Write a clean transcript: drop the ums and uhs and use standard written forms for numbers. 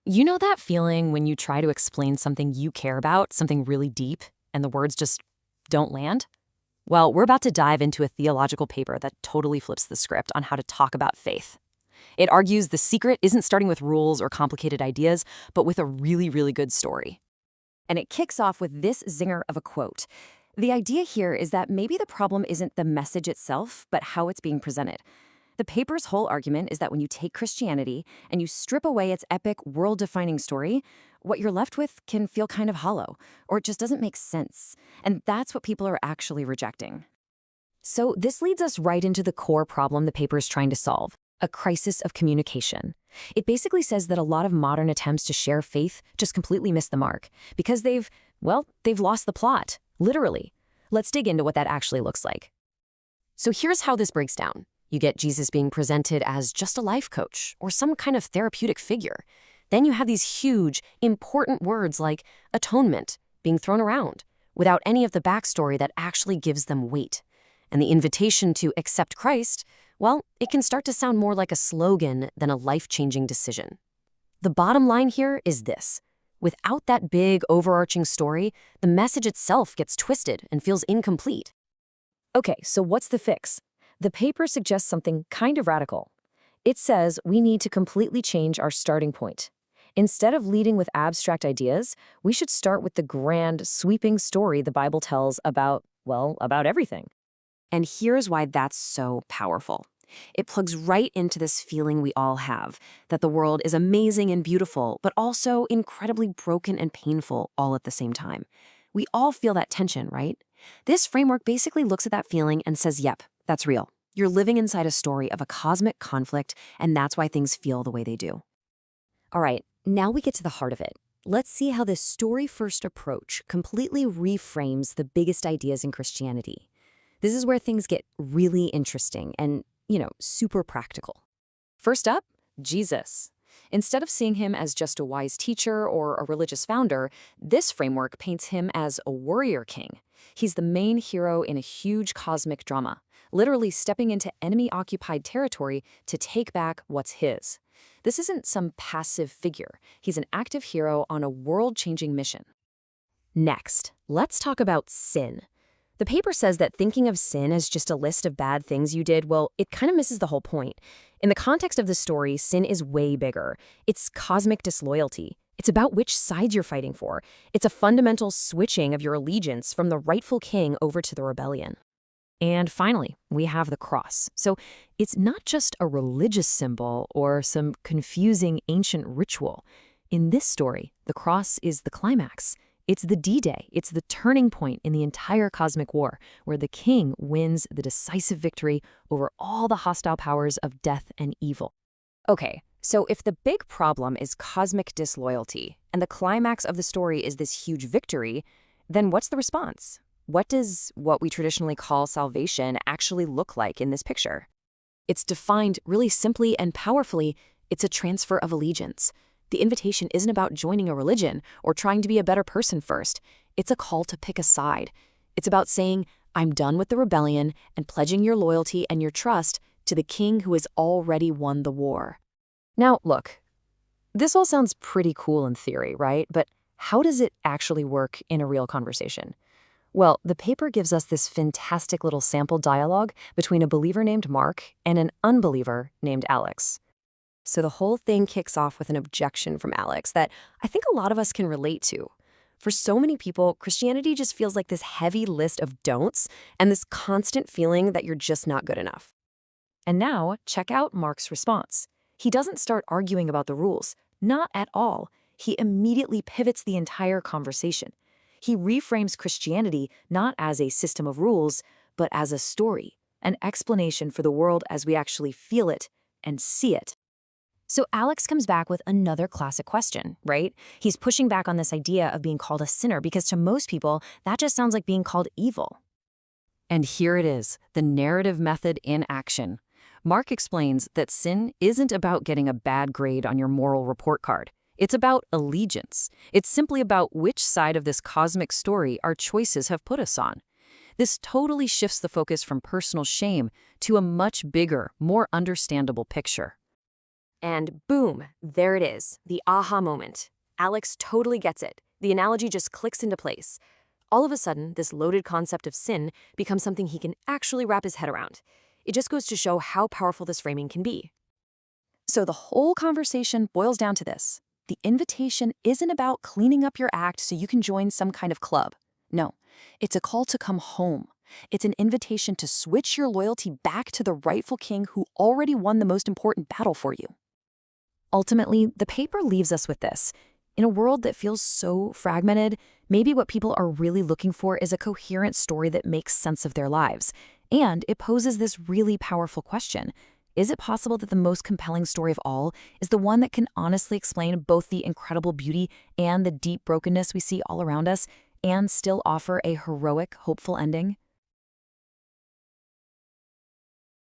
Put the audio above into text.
You know that feeling when you try to explain something you care about, something really deep, and the words just don't land? Well, we're about to dive into a theological paper that totally flips the script on how to talk about faith. It argues the secret isn't starting with rules or complicated ideas, but with a really, really good story. And it kicks off with this zinger of a quote. The idea here is that maybe the problem isn't the message itself, but how it's being presented. The paper's whole argument is that when you take Christianity and you strip away its epic, world-defining story, what you're left with can feel kind of hollow, or it just doesn't make sense. And that's what people are actually rejecting. So this leads us right into the core problem the paper is trying to solve, a crisis of communication. It basically says that a lot of modern attempts to share faith just completely miss the mark because they've lost the plot, literally. Let's dig into what that actually looks like. So here's how this breaks down. You get Jesus being presented as just a life coach or some kind of therapeutic figure. Then you have these huge, important words like atonement being thrown around without any of the backstory that actually gives them weight. And the invitation to accept Christ, well, it can start to sound more like a slogan than a life-changing decision. The bottom line here is this. Without that big, overarching story, the message itself gets twisted and feels incomplete. Okay, so what's the fix? The paper suggests something kind of radical. It says we need to completely change our starting point. Instead of leading with abstract ideas, we should start with the grand, sweeping story the Bible tells about everything. And here's why that's so powerful. It plugs right into this feeling we all have, that the world is amazing and beautiful, but also incredibly broken and painful all at the same time. We all feel that tension, right? This framework basically looks at that feeling and says, yep, that's real. You're living inside a story of a cosmic conflict, and that's why things feel the way they do. All right, now we get to the heart of it. Let's see how this story-first approach completely reframes the biggest ideas in Christianity. This is where things get really interesting and, super practical. First up, Jesus. Instead of seeing him as just a wise teacher or a religious founder, this framework paints him as a warrior king. He's the main hero in a huge cosmic drama, literally stepping into enemy-occupied territory to take back what's his. This isn't some passive figure. He's an active hero on a world-changing mission. Next, let's talk about sin. The paper says that thinking of sin as just a list of bad things you did, well, it kind of misses the whole point. In the context of the story, sin is way bigger. It's cosmic disloyalty. It's about which side you're fighting for. It's a fundamental switching of your allegiance from the rightful king over to the rebellion. And finally, we have the cross. So it's not just a religious symbol or some confusing ancient ritual. In this story, the cross is the climax. It's the D-Day. It's the turning point in the entire cosmic war, where the king wins the decisive victory over all the hostile powers of death and evil. Okay, so if the big problem is cosmic disloyalty, and the climax of the story is this huge victory, then what's the response? What does what we traditionally call salvation actually look like in this picture? It's defined really simply and powerfully. It's a transfer of allegiance. The invitation isn't about joining a religion or trying to be a better person first. It's a call to pick a side. It's about saying, I'm done with the rebellion and pledging your loyalty and your trust to the king who has already won the war. Now, look, this all sounds pretty cool in theory, right? But how does it actually work in a real conversation? Well, the paper gives us this fantastic little sample dialogue between a believer named Mark and an unbeliever named Alex. So the whole thing kicks off with an objection from Alex that I think a lot of us can relate to. For so many people, Christianity just feels like this heavy list of don'ts and this constant feeling that you're just not good enough. And now, check out Mark's response. He doesn't start arguing about the rules. Not at all. He immediately pivots the entire conversation. He reframes Christianity not as a system of rules, but as a story, an explanation for the world as we actually feel it and see it. So Alex comes back with another classic question, right? He's pushing back on this idea of being called a sinner because to most people, that just sounds like being called evil. And here it is, the narrative method in action. Mark explains that sin isn't about getting a bad grade on your moral report card. It's about allegiance. It's simply about which side of this cosmic story our choices have put us on. This totally shifts the focus from personal shame to a much bigger, more understandable picture. And boom, there it is, the aha moment. Alex totally gets it. The analogy just clicks into place. All of a sudden, this loaded concept of sin becomes something he can actually wrap his head around. It just goes to show how powerful this framing can be. So the whole conversation boils down to this. The invitation isn't about cleaning up your act so you can join some kind of club. No, it's a call to come home. It's an invitation to switch your loyalty back to the rightful king who already won the most important battle for you. Ultimately, the paper leaves us with this. In a world that feels so fragmented, maybe what people are really looking for is a coherent story that makes sense of their lives. And it poses this really powerful question. Is it possible that the most compelling story of all is the one that can honestly explain both the incredible beauty and the deep brokenness we see all around us and still offer a heroic, hopeful ending?